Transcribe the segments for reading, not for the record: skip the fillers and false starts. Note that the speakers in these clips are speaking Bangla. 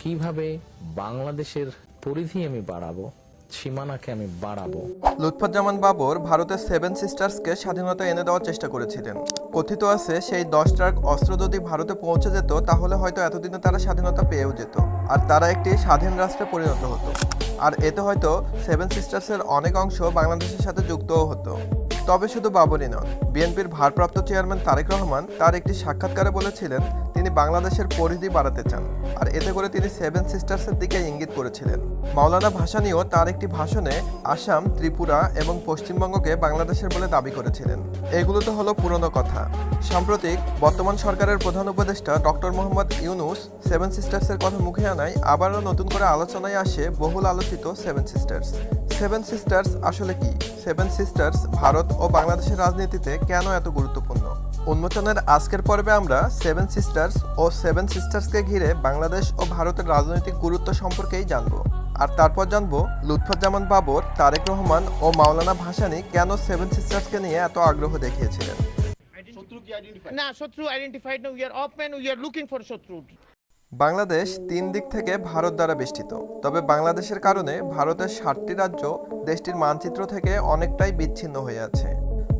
কিভাবে বাংলাদেশের পরিধি আমি বাড়াবো, সীমানাকে আমি বাড়াবো। লুৎফুজ্জামান বাবর ভারতের সেভেন সিস্টার্সকে স্বাধীনতা এনে দেওয়ার চেষ্টা করেছিলেন। কথিত আছে সেই 10 ট্রাক অস্ত্র যদি ভারতে পৌঁছে যেত তাহলে হয়তো এতদিনে তারা স্বাধীনতা পেয়েও যেত, আর তারা একটি স্বাধীন রাষ্ট্রে পরিণত হতো। আর এতে হয়তো সেভেন সিস্টার্সের অনেক অংশ বাংলাদেশের সাথে যুক্তও হতো। তবে শুধু বাবরই নন, বিএনপির ভারপ্রাপ্ত চেয়ারম্যান তারেক রহমান তার একটি সাক্ষাৎকারে বলেছিলেন তিনি বাংলাদেশের পরিধি বাড়াতে চান, আর এতে করে তিনি সেভেন সিস্টার্সের দিকে ইঙ্গিত করেছিলেন। মাওলানা ভাসানীও তার একটি ভাষণে আসাম, ত্রিপুরা এবং পশ্চিমবঙ্গকে বাংলাদেশের বলে দাবি করেছিলেন। এগুলো তো হলো পুরনো কথা। সাম্প্রতিক বর্তমান সরকারের প্রধান উপদেষ্টা ডক্টর মোহাম্মদ ইউনূস সেভেন সিস্টার্সের কথা মুখে আনায় আবারও নতুন করে আলোচনায় আসে বহুল আলোচিত সেভেন সিস্টার্স। সেভেন সিস্টার্স আসলে কি? সেভেন সিস্টার্স ভারত ও বাংলাদেশের রাজনীতিতে কেন এত গুরুত্বপূর্ণ? উন্মোচনের আজকের পর্বে আমরা সেভেন সিস্টার্স ও সেভেন সিস্টার্সকে ঘিরে বাংলাদেশ ও ভারতের রাজনৈতিক গুরুত্ব সম্পর্কেই জানব। আর তারপর জানব লুৎফুজ্জামান বাবর, তারেক রহমান ও মাওলানা ভাসানী কেন সেভেন সিস্টার্সকে নিয়ে এত আগ্রহ দেখিয়েছিলেন। না, শত্রু আইডেন্টিফাইড না, উই আর অপম্যান, উই আর লুকিং ফর শত্রু। বাংলাদেশ 3 দিক থেকে ভারত দ্বারা বেষ্টিত। তবে বাংলাদেশের কারণে ভারতের 7টি রাজ্য দেশটির মানচিত্র থেকে অনেকটাই বিচ্ছিন্ন হয়ে আছে।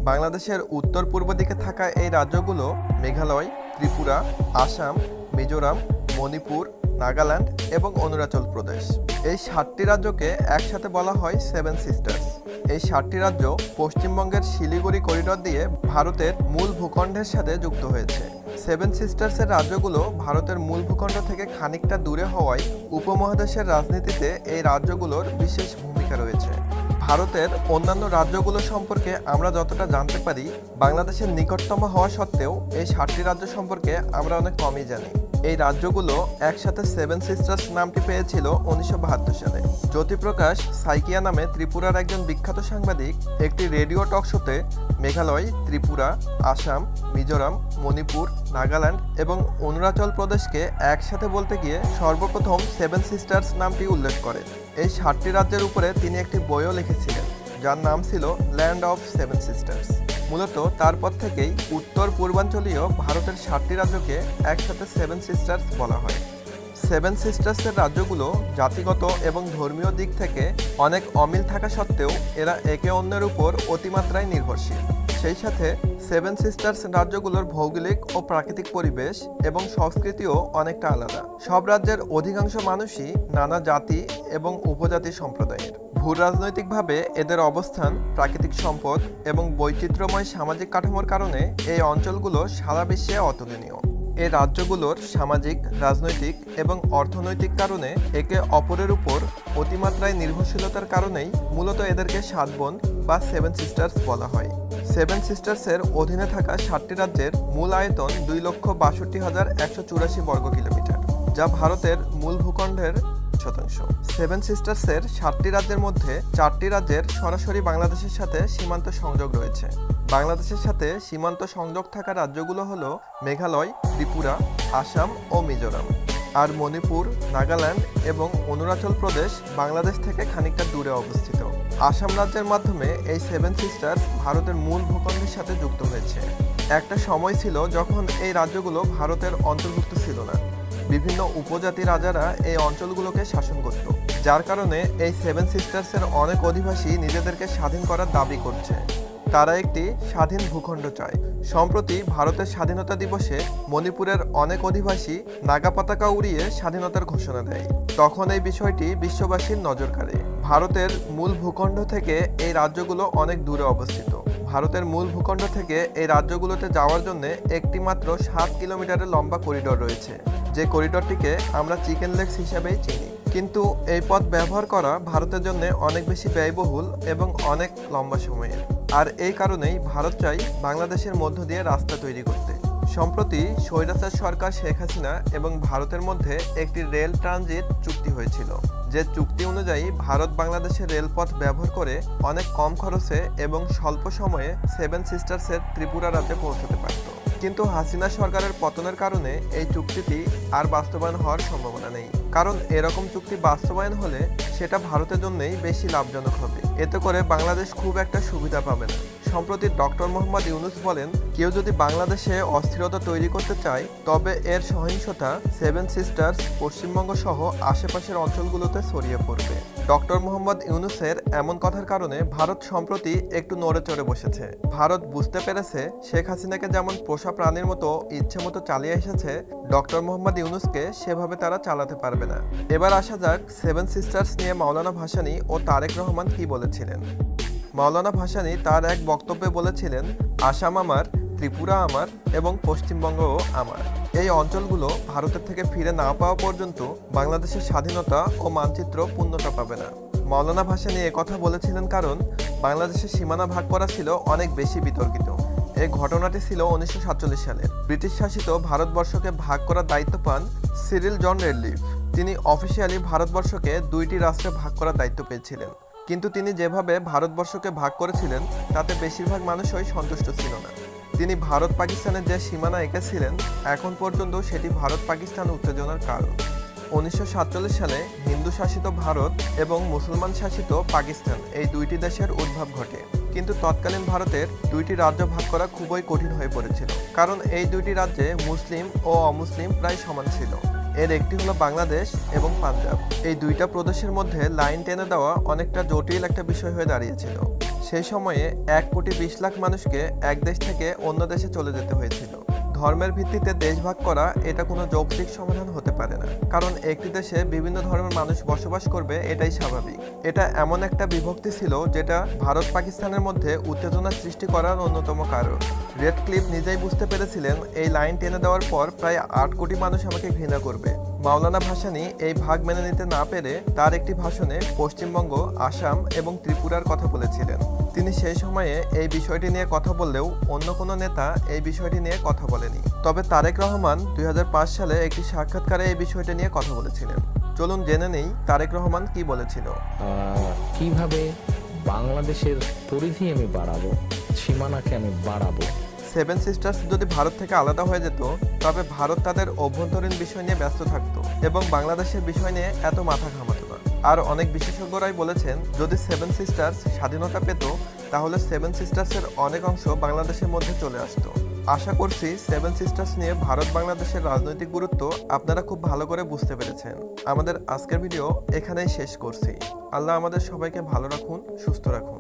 বাংলাদেশের উত্তর পূর্ব দিকে থাকা এই রাজ্যগুলো মেঘালয়, ত্রিপুরা, আসাম, মিজোরাম, মণিপুর, নাগাল্যান্ড এবং অরুণাচল প্রদেশ। এই 7টি রাজ্যকে একসাথে বলা হয় সেভেন সিস্টার্স। এই 7টি রাজ্য পশ্চিমবঙ্গের শিলিগুড়ি করিডোর দিয়ে ভারতের মূল ভূখণ্ডের সাথে যুক্ত হয়েছে। সেভেন সিস্টার্সের রাজ্যগুলো ভারতের মূল ভূখণ্ড থেকে খানিকটা দূরে হওয়ায় উপমহাদেশের রাজনীতিতে এই রাজ্যগুলোর বিশেষ ভূমিকা রয়েছে। ভারতের অন্যান্য রাজ্যগুলো সম্পর্কে আমরা যতটা জানতে পারি, বাংলাদেশের নিকটতম হওয়া সত্ত্বেও এই 7টি রাজ্য সম্পর্কে আমরা অনেক কমই জানি। এই রাজ্যগুলো একসাথে সেভেন সিস্টার্স নামটি পেয়েছিল 1972 সালে। জ্যোতিপ্রকাশ সাইকিয়া নামে ত্রিপুরার একজন বিখ্যাত সাংবাদিক একটি রেডিও টক শোতে মেঘালয়, ত্রিপুরা, আসাম, মিজোরাম, মণিপুর, নাগাল্যান্ড এবং অরুণাচল প্রদেশকে একসাথে বলতে গিয়ে সর্বপ্রথম সেভেন সিস্টার্স নামটি উল্লেখ করেন। এই 7টি রাজ্যের উপরে তিনি একটি বইও লিখেছিলেন যার নাম ছিল ল্যান্ড অফ সেভেন সিস্টার্স। মূলত তারপর থেকেই উত্তর পূর্বাঞ্চলীয় ভারতের 7টি রাজ্যকে একসাথে সেভেন সিস্টার্স বলা হয়। সেভেন সিস্টার্সের রাজ্যগুলো জাতিগত এবং ধর্মীয় দিক থেকে অনেক অমিল থাকা সত্ত্বেও এরা একে অন্যের উপর অতিমাত্রায় নির্ভরশীল। সেই সাথে সেভেন সিস্টার্স রাজ্যগুলোর ভৌগোলিক ও প্রাকৃতিক পরিবেশ এবং সংস্কৃতিও অনেকটা আলাদা। সব রাজ্যের অধিকাংশ মানুষই নানা জাতি এবং উপজাতি সম্প্রদায়ের। ভূরাজনৈতিকভাবে এদের অবস্থান, প্রাকৃতিক সম্পদ এবং বৈচিত্র্যময় সামাজিক কাঠামোর কারণে এই অঞ্চলগুলো সারা বিশ্বে অতুলনীয়। এই রাজ্যগুলোর সামাজিক, রাজনৈতিক এবং অর্থনৈতিক কারণে একে অপরের উপর অতিমাত্রায় নির্ভরশীলতার কারণেই মূলত এদেরকে 7 বোন বা সেভেন সিস্টার্স বলা হয়। সেভেন সিস্টার্সের অধীনে থাকা 7টি রাজ্যের মূল আয়তন 2,62,184 বর্গ কিলোমিটার, যা ভারতের মূল ভূখণ্ডের শতাংশ। সেভেন সিস্টার্সের 7টি রাজ্যের মধ্যে 4টি রাজ্যের সরাসরি বাংলাদেশের সাথে সীমান্ত সংযোগ রয়েছে। বাংলাদেশের সাথে সীমান্ত সংযোগ থাকা রাজ্যগুলো হলো মেঘালয়, ত্রিপুরা, আসাম ও মিজোরাম। আর মণিপুর, নাগাল্যান্ড এবং অরুণাচল প্রদেশ বাংলাদেশ থেকে খানিকটা দূরে অবস্থিত। আসাম রাজ্যের মাধ্যমে এই সেভেন সিস্টার্স ভারতের মূল ভূখণ্ডের সাথে যুক্ত হয়েছে। একটা সময় ছিল যখন এই রাজ্যগুলো ভারতের অন্তর্ভুক্ত ছিল না। বিভিন্ন উপজাতি রাজারা এই অঞ্চলগুলোকে শাসন করত, যার কারণে এই সেভেন সিস্টার্সের অনেক অধিবাসী নিজেদেরকে স্বাধীন করার দাবি করছে। তারা একটি স্বাধীন ভূখণ্ড চায়। সম্প্রতি ভারতের স্বাধীনতা দিবসে মণিপুরের অনেক অধিবাসী নাগা পতাকা উড়িয়ে স্বাধীনতার ঘোষণা দেয়। তখন এই বিষয়টি বিশ্ববাসীর নজর কাড়ে। ভারতের মূল ভূখণ্ড থেকে এই রাজ্যগুলো অনেক দূরে অবস্থিত। ভারতের মূল ভূখণ্ড থেকে এই রাজ্যগুলোতে যাওয়ার জন্য একটি মাত্র 7 কিলোমিটারের লম্বা করিডোর রয়েছে, যে করিডোরটিকে আমরা চিকেন লেগস হিসেবেই চিনি। কিন্তু এই পথ ব্যবহার করা ভারতের জন্য অনেক বেশি ব্যয়বহুল এবং অনেক লম্বা সময়ের। আর এই কারণেই ভারত চাই বাংলাদেশের মধ্য দিয়ে রাস্তা তৈরি করতে। সম্প্রতি স্বৈরাচার সরকার শেখ হাসিনা এবং ভারতের মধ্যে একটি রেল ট্রানজিট চুক্তি হয়েছিল, যে চুক্তি অনুযায়ী ভারত বাংলাদেশের রেলপথ ব্যবহার করে অনেক কম খরচে এবং স্বল্প সময়ে সেভেন সিস্টার্সের ত্রিপুরা রাজ্যে পৌঁছতে পারত। কিন্তু হাসিনা সরকারের পতনের কারণে এই চুক্তিটি আর বাস্তবায়ন হওয়ার সম্ভাবনা নেই। কারণ এরকম চুক্তি বাস্তবায়ন হলে সেটা ভারতের জন্যই বেশি লাভজনক হবে। এতে করে বাংলাদেশ খুব একটা সুবিধা পাবে না। সম্প্রতি ডক্টর মোহাম্মদ ইউনূস বলেন, কেউ যদি বাংলাদেশে অস্থিরতা তৈরি করতে চায় তবে এর সহিংসতা সেভেন সিস্টার্স পশ্চিমবঙ্গ সহ আশেপাশের অঞ্চলগুলোতে ছড়িয়ে পড়বে। ডক্টর মোহাম্মদ ইউনূসের এমন কথার কারণে ভারত সম্প্রতি একটু নড়ে চড়ে বসেছে। ভারত বুঝতে পেরেছে শেখ হাসিনাকে যেমন পোষা প্রাণীর মতো ইচ্ছে মতো চালিয়ে এসেছে, ডক্টর মোহাম্মদ ইউনূসকে সেভাবে তারা চালাতে পারবে না। এবার আসা যাক সেভেন সিস্টার্স নিয়ে মাওলানা ভাসানী ও তারেক রহমান কি বলেছিলেন। মাওলানা ভাসানী তার এক বক্তব্যে বলেছিলেন, আসাম আমার, ত্রিপুরা আমার এবং পশ্চিমবঙ্গও আমার। এই অঞ্চলগুলো ভারতের থেকে ফিরে না পাওয়া পর্যন্ত বাংলাদেশের স্বাধীনতা ও মানচিত্র পূর্ণতা পাবে না। মাওলানা ভাসানী কথা বলেছিলেন কারণ বাংলাদেশের সীমানা ভাগ করা ছিল অনেক বেশি বিতর্কিত। এই ঘটনাটি ছিল 1947 সালের। ব্রিটিশ শাসিত ভারতবর্ষকে ভাগ করার দায়িত্ব পান সিরিল জন রেডক্লিফ। তিনি অফিসিয়ালি ভারতবর্ষকে 2টি রাষ্ট্রে ভাগ করার দায়িত্ব পেয়েছিলেন, কিন্তু তিনি যেভাবে ভারতবর্ষকে ভাগ করেছিলেন তাতে বেশিরভাগ মানুষই সন্তুষ্ট ছিল না। তিনি ভারত পাকিস্তানের যে সীমানা এঁকেছিলেন এখন পর্যন্ত সেটি ভারত পাকিস্তান উত্তেজনার কারণ। 1947 সালে হিন্দু শাসিত ভারত এবং মুসলমান শাসিত পাকিস্তান এই 2টি দেশের উদ্ভব ঘটে, কিন্তু তৎকালীন ভারতের 2টি রাজ্য ভাগ করা খুবই কঠিন হয়ে পড়েছিল, কারণ এই 2টি রাজ্যে মুসলিম ও অমুসলিম প্রায় সমান ছিল। এর একটি হলো বাংলাদেশ এবং পাঞ্জাব। এই 2টা প্রদেশের মধ্যে লাইন টেনে দেওয়া অনেকটা জটিল একটা বিষয় হয়ে দাঁড়িয়েছিল। সেই সময়ে 1,20,00,000 মানুষকে এক দেশ থেকে অন্য দেশে চলে যেতে হয়েছিল। ধর্মের ভিত্তিতে দেশ ভাগ করা এটা কোনো যৌক্তিক সমাধান হতে পারে না, কারণ একটি দেশে বিভিন্ন ধর্মের মানুষ বসবাস করবে, এটাই স্বাভাবিক। এটা এমন একটা বিভক্তি ছিল যেটা ভারত পাকিস্তানের মধ্যে উত্তেজনা সৃষ্টি করার অন্যতম কারণ। রেডক্লিফ নিজেই বুঝতে পেরেছিলেন এই লাইন টেনে দেওয়ার পর প্রায় 8 কোটি মানুষ আমাকে ঘৃণা করবে। মাওলানা ভাসানী এই ভাগ মেনে নিতে না পেরে তার একটি ভাষণে পশ্চিমবঙ্গ, আসাম এবং ত্রিপুরার কথা বলেছিলেন। তিনি সেই সময়ে এই বিষয়টি নিয়ে কথা বললেও অন্য কোনো নেতা এই বিষয়টি নিয়ে কথা বলেনি। তবে তারেক রহমান 2005 সালে একটি সাক্ষাৎকারে এই বিষয়টি নিয়ে কথা বলেছিলেন। চলুন জেনে নেই তারেক রহমান কি বলেছিল। কিভাবে বাংলাদেশের পরিধি আমি বাড়াবো, সীমানাকে আমি বাড়াবো। সেভেন সিস্টার্স যদি ভারত থেকে আলাদা হয়ে যেত তবে ভারত তাদের অভ্যন্তরীণ বিষয় নিয়ে ব্যস্ত থাকতো এবং বাংলাদেশের বিষয় নিয়ে এত মাথা ঘামাতো না। আর অনেক বিশেষজ্ঞরাই বলেছেন যদি সেভেন সিস্টার্স স্বাধীনতা পেত তাহলে সেভেন সিস্টার্সের অনেক অংশ বাংলাদেশের মধ্যে চলে আসতো। আশা করছি সেভেন সিস্টার্স নিয়ে ভারত বাংলাদেশের রাজনৈতিক গুরুত্ব আপনারা খুব ভালো করে বুঝতে পেরেছেন। আমাদের আজকের ভিডিও এখানেই শেষ করছি। আল্লাহ আমাদের সবাইকে ভালো রাখুন, সুস্থ রাখুন।